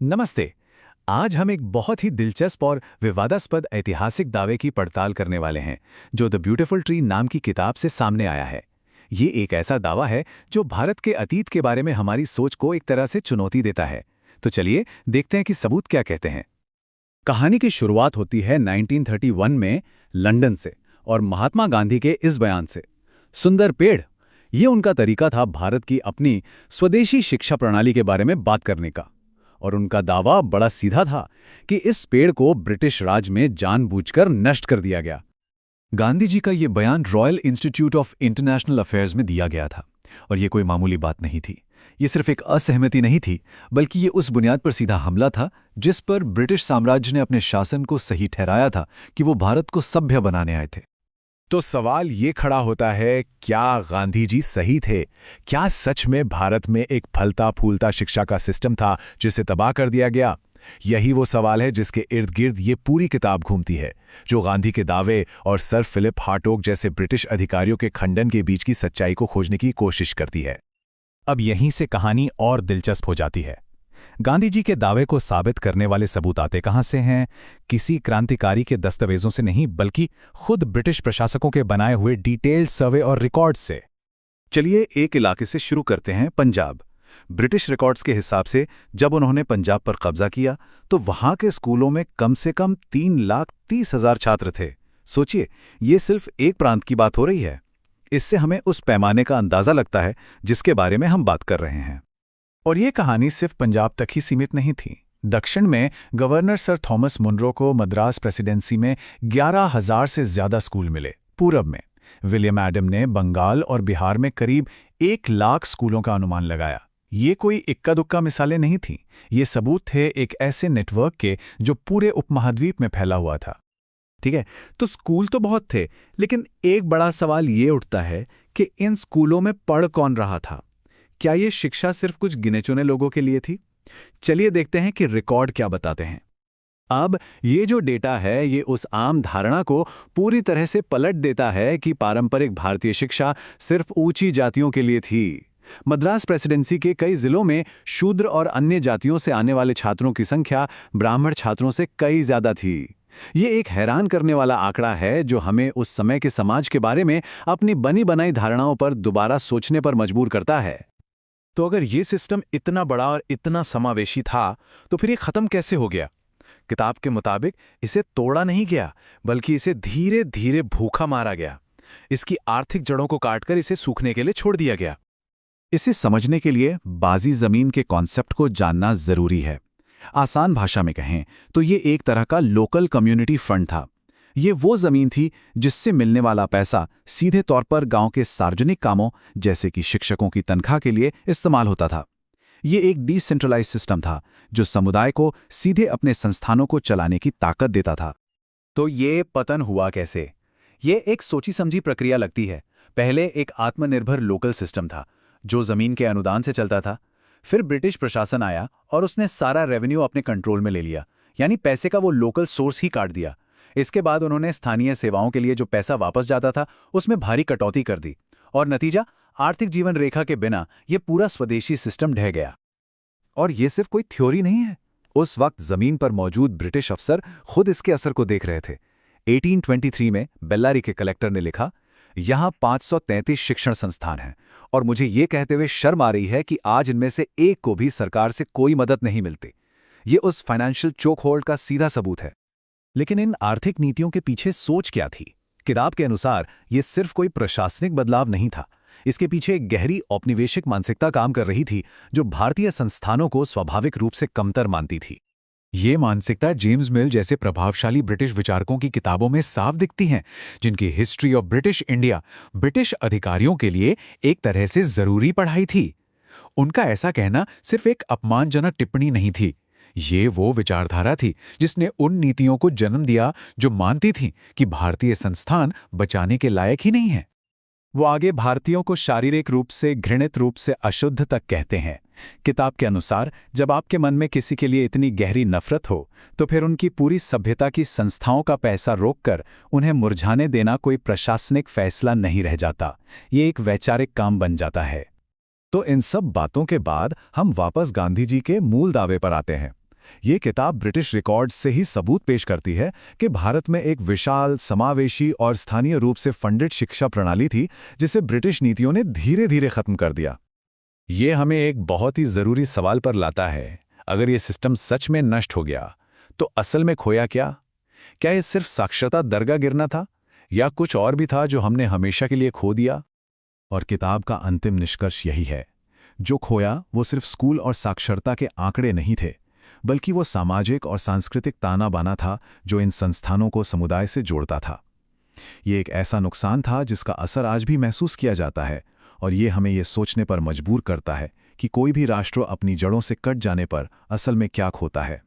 नमस्ते। आज हम एक बहुत ही दिलचस्प और विवादास्पद ऐतिहासिक दावे की पड़ताल करने वाले हैं जो द ब्यूटीफुल ट्री नाम की किताब से सामने आया है। ये एक ऐसा दावा है जो भारत के अतीत के बारे में हमारी सोच को एक तरह से चुनौती देता है। तो चलिए देखते हैं कि सबूत क्या कहते हैं। कहानी की शुरुआत होती है 1931 में लंदन से और महात्मा गांधी के इस बयान से। सुंदर पेड़, ये उनका तरीका था भारत की अपनी स्वदेशी शिक्षा प्रणाली के बारे में बात करने का। और उनका दावा बड़ा सीधा था कि इस पेड़ को ब्रिटिश राज में जानबूझकर नष्ट कर दिया गया। गांधी जी का ये बयान royal institute of international affairs में दिया गया था और ये कोई मामूली बात नहीं थी। ये सिर्फ एक असहमति नहीं थी, बल्कि ये उस बुनियाद पर सीधा हमला था जिस पर ब्रिटिश साम्राज्य ने अपने शासन को सही ठहराया था कि वो भारत को सभ्य बनाने आए थे। तो सवाल ये खड़ा होता है, क्या गांधी जी सही थे? क्या सच में भारत में एक फलता फूलता शिक्षा का सिस्टम था जिसे तबाह कर दिया गया? यही वो सवाल है जिसके इर्द गिर्द ये पूरी किताब घूमती है, जो गांधी के दावे और सर फिलिप हार्टोग जैसे ब्रिटिश अधिकारियों के खंडन के बीच की सच्चाई को खोजने की कोशिश करती है। अब यहीं से कहानी और दिलचस्प हो जाती है। गांधी जी के दावे को साबित करने वाले सबूत आते कहां से हैं? किसी क्रांतिकारी के दस्तावेजों से नहीं, बल्कि खुद ब्रिटिश प्रशासकों के बनाए हुए डिटेल्ड सर्वे और रिकॉर्ड्स से। चलिए एक इलाके से शुरू करते हैं, पंजाब। ब्रिटिश रिकॉर्ड्स के हिसाब से जब उन्होंने पंजाब पर कब्जा किया तो वहां के स्कूलों में कम से कम 3,30,000 छात्र थे। सोचिए, ये सिर्फ एक प्रांत की बात हो रही है। इससे हमें उस पैमाने का अंदाजा लगता है जिसके बारे में हम बात कर रहे हैं। और ये कहानी सिर्फ पंजाब तक ही सीमित नहीं थी। दक्षिण में गवर्नर सर थॉमस मुनरो को मद्रास प्रेसिडेंसी में 11,000 से ज्यादा स्कूल मिले। पूरब में विलियम एडम ने बंगाल और बिहार में करीब 1,00,000 स्कूलों का अनुमान लगाया। ये कोई इक्का दुक्का मिसालें नहीं थीं। ये सबूत थे एक ऐसे नेटवर्क के जो पूरे उपमहाद्वीप में फैला हुआ था। ठीक है, तो स्कूल तो बहुत थे, लेकिन एक बड़ा सवाल ये उठता है कि इन स्कूलों में पढ़ कौन रहा था? क्या ये शिक्षा सिर्फ कुछ गिने चुने लोगों के लिए थी? चलिए देखते हैं कि रिकॉर्ड क्या बताते हैं। अब ये जो डेटा है, ये उस आम धारणा को पूरी तरह से पलट देता है कि पारंपरिक भारतीय शिक्षा सिर्फ ऊंची जातियों के लिए थी। मद्रास प्रेसिडेंसी के कई जिलों में शूद्र और अन्य जातियों से आने वाले छात्रों की संख्या ब्राह्मण छात्रों से कई ज्यादा थी। ये एक हैरान करने वाला आंकड़ा है जो हमें उस समय के समाज के बारे में अपनी बनी बनाई धारणाओं पर दोबारा सोचने पर मजबूर करता है। तो अगर ये सिस्टम इतना बड़ा और इतना समावेशी था, तो फिर ये खत्म कैसे हो गया? किताब के मुताबिक इसे तोड़ा नहीं गया, बल्कि इसे धीरे धीरे भूखा मारा गया। इसकी आर्थिक जड़ों को काटकर इसे सूखने के लिए छोड़ दिया गया। इसे समझने के लिए बाजी जमीन के कॉन्सेप्ट को जानना जरूरी है। आसान भाषा में कहें तो ये एक तरह का लोकल कम्युनिटी फंड था। ये वो जमीन थी जिससे मिलने वाला पैसा सीधे तौर पर गांव के सार्वजनिक कामों जैसे कि शिक्षकों की तनख्वाह के लिए इस्तेमाल होता था। ये एक डिसेंट्रलाइज सिस्टम था जो समुदाय को सीधे अपने संस्थानों को चलाने की ताकत देता था। तो ये पतन हुआ कैसे? ये एक सोची समझी प्रक्रिया लगती है। पहले एक आत्मनिर्भर लोकल सिस्टम था जो जमीन के अनुदान से चलता था। फिर ब्रिटिश प्रशासन आया और उसने सारा रेवेन्यू अपने कंट्रोल में ले लिया, यानी पैसे का वो लोकल सोर्स ही काट दिया। इसके बाद उन्होंने स्थानीय सेवाओं के लिए जो पैसा वापस जाता था उसमें भारी कटौती कर दी और नतीजा, आर्थिक जीवन रेखा के बिना ये पूरा स्वदेशी सिस्टम ढह गया। और ये सिर्फ कोई थ्योरी नहीं है। उस वक्त जमीन पर मौजूद ब्रिटिश अफसर खुद इसके असर को देख रहे थे। 1823 में बेल्लारी के कलेक्टर ने लिखा, यहाँ 533 शिक्षण संस्थान हैं और मुझे ये कहते हुए शर्म आ रही है कि आज इनमें से एक को भी सरकार से कोई मदद नहीं मिलती। ये उस फाइनेंशियल चोक होल्ड का सीधा सबूत है। लेकिन इन आर्थिक नीतियों के पीछे सोच क्या थी? किताब के अनुसार ये सिर्फ कोई प्रशासनिक बदलाव नहीं था। इसके पीछे एक गहरी औपनिवेशिक मानसिकता काम कर रही थी जो भारतीय संस्थानों को स्वाभाविक रूप से कमतर मानती थी। ये मानसिकता जेम्स मिल जैसे प्रभावशाली ब्रिटिश विचारकों की किताबों में साफ दिखती हैं, जिनकी history of British India British अधिकारियों के लिए एक तरह से जरूरी पढ़ाई थी। उनका ऐसा कहना सिर्फ एक अपमानजनक टिप्पणी नहीं थी। ये वो विचारधारा थी जिसने उन नीतियों को जन्म दिया जो मानती थीं कि भारतीय संस्थान बचाने के लायक ही नहीं है। वो आगे भारतीयों को शारीरिक रूप से, घृणित रूप से अशुद्ध तक कहते हैं। किताब के अनुसार जब आपके मन में किसी के लिए इतनी गहरी नफरत हो तो फिर उनकी पूरी सभ्यता की संस्थाओं का पैसा रोककर उन्हें मुरझाने देना कोई प्रशासनिक फैसला नहीं रह जाता, ये एक वैचारिक काम बन जाता है। तो इन सब बातों के बाद हम वापस गांधी जी के मूल दावे पर आते हैं। ये किताब ब्रिटिश रिकॉर्ड से ही सबूत पेश करती है कि भारत में एक विशाल, समावेशी और स्थानीय रूप से फंडित शिक्षा प्रणाली थी, जिसे ब्रिटिश नीतियों ने धीरे धीरे खत्म कर दिया। ये हमें एक बहुत ही ज़रूरी सवाल पर लाता है। अगर ये सिस्टम सच में नष्ट हो गया, तो असल में खोया क्या? क्या ये सिर्फ साक्षरता दरगाह गिरना था, या कुछ और भी था जो हमने हमेशा के लिए खो दिया? और किताब का अंतिम निष्कर्ष यही है, जो खोया वो सिर्फ स्कूल और साक्षरता के आंकड़े नहीं थे, बल्कि वो सामाजिक और सांस्कृतिक ताना बाना था जो इन संस्थानों को समुदाय से जोड़ता था। ये एक ऐसा नुकसान था जिसका असर आज भी महसूस किया जाता है, और ये हमें ये सोचने पर मजबूर करता है कि कोई भी राष्ट्र अपनी जड़ों से कट जाने पर असल में क्या खोता है।